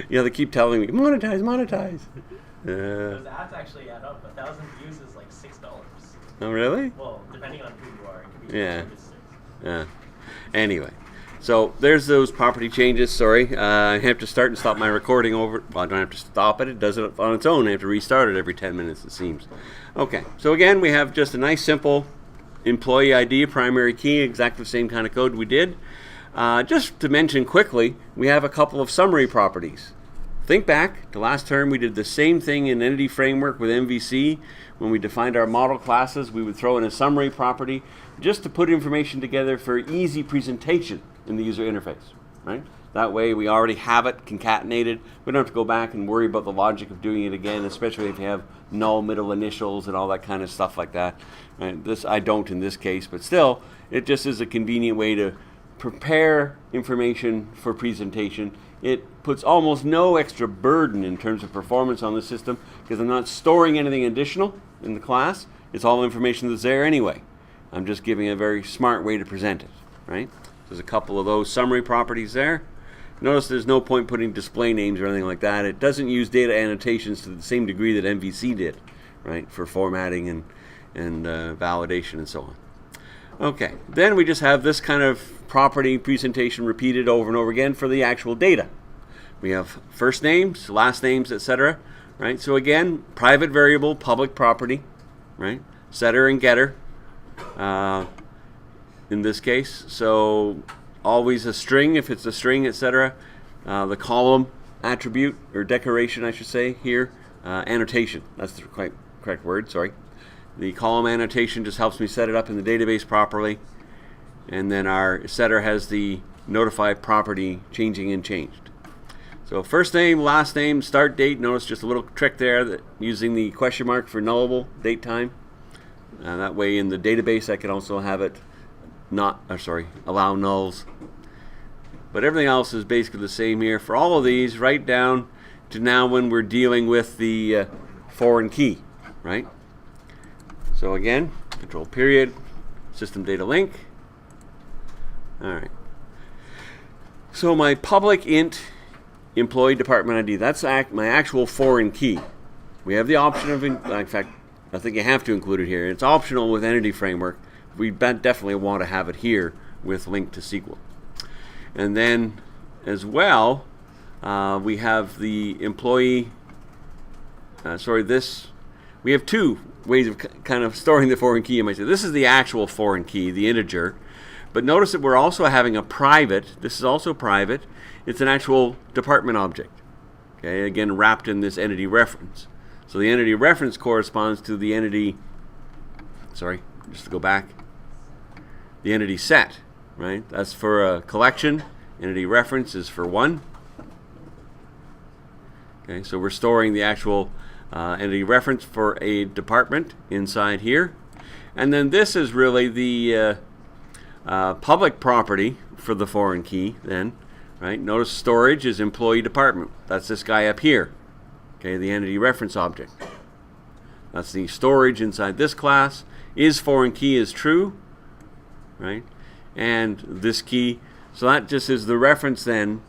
Yeah, they keep telling me, monetize, monetize. Those ads actually add up. 1,000 views is like $6. Oh, really? Well, depending on who you are, it could be Yeah. 2 to 6. Yeah. Anyway, so there's those property changes. Sorry, I have to start and stop my recording over. Well, I don't have to stop it. It does it on its own. I have to restart it every 10 minutes, it seems. Okay, so again, we have just a nice, simple employee ID, primary key, exactly the same kind of code we did. Just to mention quickly, we have a couple of summary properties. Think back to last term, we did the same thing in Entity Framework with MVC. When we defined our model classes, we would throw in a summary property just to put information together for easy presentation in the user interface, right? That way we already have it concatenated. We don't have to go back and worry about the logic of doing it again, especially if you have null middle initials and all that kind of stuff like that. Right? This I don't in this case, but still, it just is a convenient way to prepare information for presentation. It puts almost no extra burden in terms of performance on the system because I'm not storing anything additional in the class. It's all information that's there anyway. I'm just giving a very smart way to present it, right? There's a couple of those summary properties there. Notice there's no point putting display names or anything like that. It doesn't use data annotations to the same degree that MVC did, right, for formatting and validation and so on. Okay, then we just have this kind of property presentation repeated over and over again for the actual data. We have first names, last names, etc. Right? So again, private variable, public property, right? Setter and getter in this case. So always a string if it's a string, etc. The column attribute or decoration, I should say here, annotation. That's the correct word. Sorry. The column annotation just helps me set it up in the database properly. And then our setter has the notify property changing and changed. So first name, last name, start date. Notice just a little trick there that using the question mark for nullable date time. That way in the database I can also have it allow nulls. But everything else is basically the same here for all of these, right down to now when we're dealing with the foreign key, right? So again, control period, system data link. All right. So my public int employee department ID, that's my actual foreign key. We have the option of, in fact, I think you have to include it here. It's optional with Entity Framework. We definitely want to have it here with link to SQL. And then as well, we have the employee, we have two ways of kind of storing the foreign key. You might say this is the actual foreign key, the integer. But notice that we're also having a private. This is also private. It's an actual department object. Okay, again, wrapped in this entity reference. So the entity reference corresponds to the entity, just to go back, the entity set, right? That's for a collection. Entity reference is for one. Okay, so we're storing the actual entity reference for a department inside here. And then this is really the public property for the foreign key then, right? Notice storage is employee department. That's this guy up here, okay, the entity reference object. That's the storage inside this class. Is foreign key is true, right? And this key, so that just is the reference then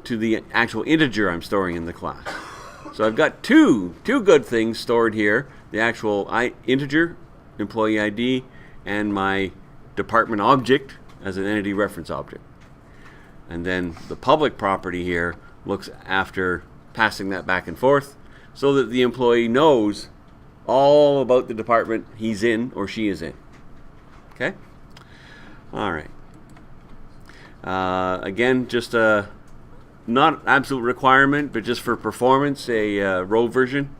to the actual integer I'm storing in the class. So I've got two good things stored here, the actual integer, employee ID, and my department object as an entity reference object. And then the public property here looks after passing that back and forth so that the employee knows all about the department he's in or she is in. Okay? All right. Again, just a not absolute requirement, but just for performance, a row version,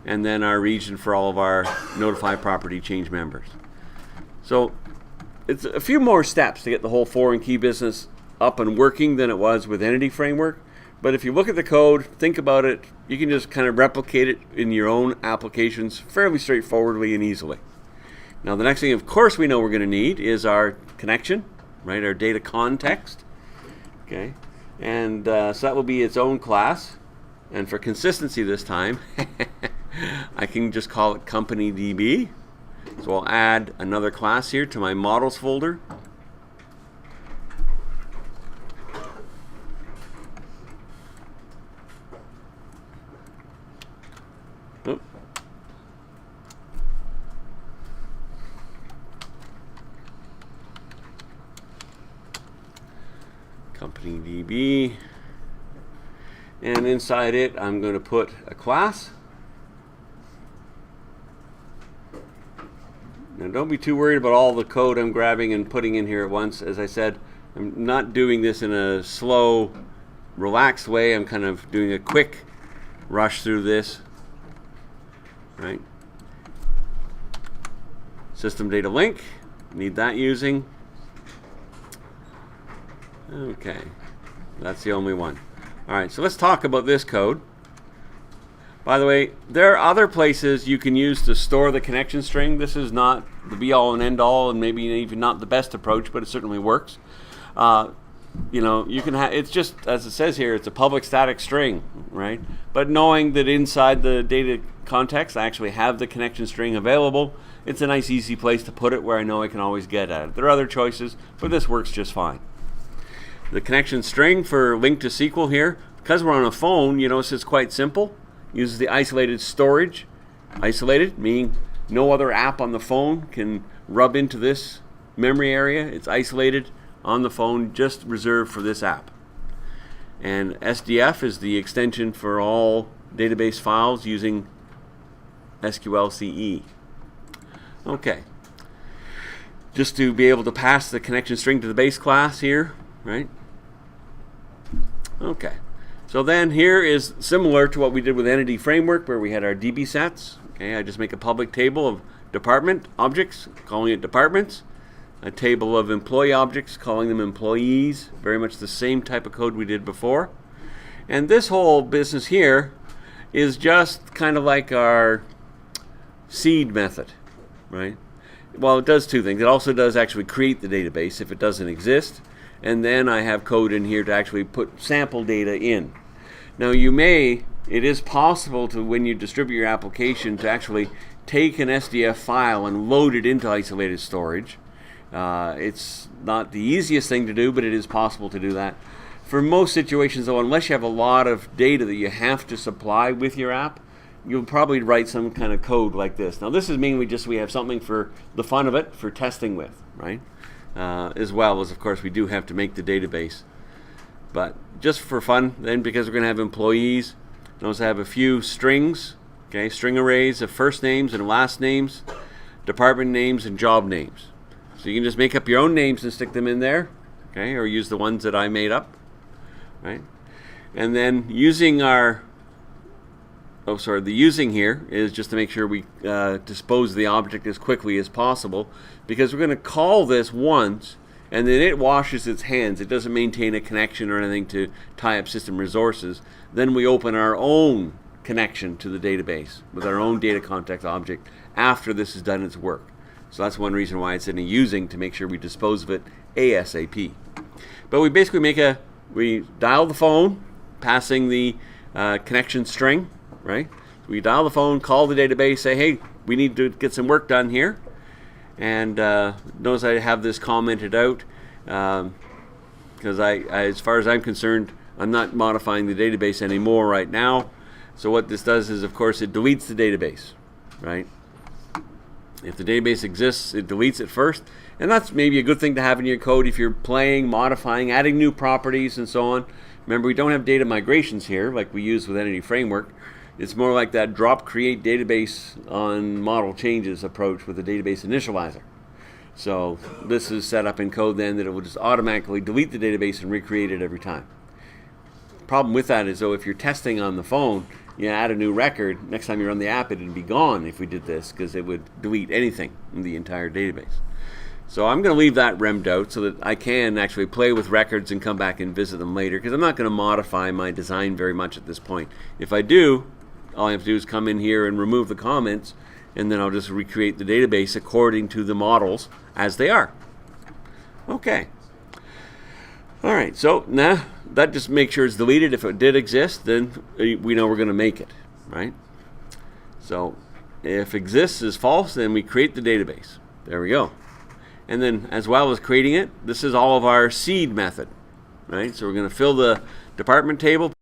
and then our region for all of our notify property change members. So it's a few more steps to get the whole foreign key business up and working than it was with Entity Framework. But if you look at the code, think about it, you can just kind of replicate it in your own applications fairly straightforwardly and easily. Now the next thing, of course, we know we're going to need is our connection, right? Our data context. Okay. And so that will be its own class. And for consistency this time, I can just call it company DB. So I'll add another class here to my models folder. B, and inside it I'm going to put a class. Now don't be too worried about all the code I'm grabbing and putting in here at once. As I said, I'm not doing this in a slow, relaxed way. I'm kind of doing a quick rush through this. Right? System data link, need that using. Okay, that's the only one. All right, so let's talk about this code. By the way, there are other places you can use to store the connection string. This is not the be-all and end-all, and maybe even not the best approach, but it certainly works. You know, you can have, it's just, as it says here, it's a public static string, right? But knowing that inside the data context, I actually have the connection string available, it's a nice, easy place to put it where I know I can always get at it. There are other choices, but this works just fine. The connection string for link to SQL here, because we're on a phone, you notice it's quite simple. Uses the isolated storage. Isolated, meaning no other app on the phone can rub into this memory area. It's isolated on the phone, just reserved for this app. And SDF is the extension for all database files using SQLCE. Okay. Just to be able to pass the connection string to the base class here, right? Okay. So then here is similar to what we did with Entity Framework, where we had our DB sets. Okay, I just make a public table of department objects, calling it departments. A table of employee objects, calling them employees. Very much the same type of code we did before. And this whole business here is just kind of like our seed method, right? Well, it does two things. It also does actually create the database if it doesn't exist. And then I have code in here to actually put sample data in. Now it is possible to, when you distribute your application, to actually take an SDF file and load it into isolated storage. It's not the easiest thing to do, but it is possible to do that. For most situations though, unless you have a lot of data that you have to supply with your app, you'll probably write some kind of code like this. Now this is mainly just we have something for the fun of it, for testing with, right? As well as, of course, we do have to make the database. But just for fun, then, because we're going to have employees, notice I have a few strings, okay, string arrays of first names and last names, department names and job names. So you can just make up your own names and stick them in there, okay, or use the ones that I made up, right? And then using our, the using here is just to make sure we dispose of the object as quickly as possible, because we're going to call this once and then it washes its hands. It doesn't maintain a connection or anything to tie up system resources. Then we open our own connection to the database with our own data context object after this has done its work. So that's one reason why it's in a using, to make sure we dispose of it ASAP. But we basically we dial the phone, passing the connection string, right? So we dial the phone, call the database, say, hey, we need to get some work done here. And notice I have this commented out because as far as I'm concerned, I'm not modifying the database anymore right now. So what this does is, of course, it deletes the database, right? If the database exists, it deletes it first. And that's maybe a good thing to have in your code if you're playing, modifying, adding new properties and so on. Remember, we don't have data migrations here like we use with Entity Framework. It's more like that drop create database on model changes approach with the database initializer. So this is set up in code then that it will just automatically delete the database and recreate it every time. Problem with that is, though, if you're testing on the phone, you add a new record, next time you run the app it'd be gone if we did this, because it would delete anything in the entire database. So I'm going to leave that remmed out so that I can actually play with records and come back and visit them later, because I'm not going to modify my design very much at this point. If I do, all I have to do is come in here and remove the comments, and then I'll just recreate the database according to the models as they are. Okay. All right, so now that just makes sure it's deleted. If it did exist, then we know we're going to make it, right? So if exists is false, then we create the database. There we go. And then as well as creating it, this is all of our seed method, right? So we're going to fill the department table.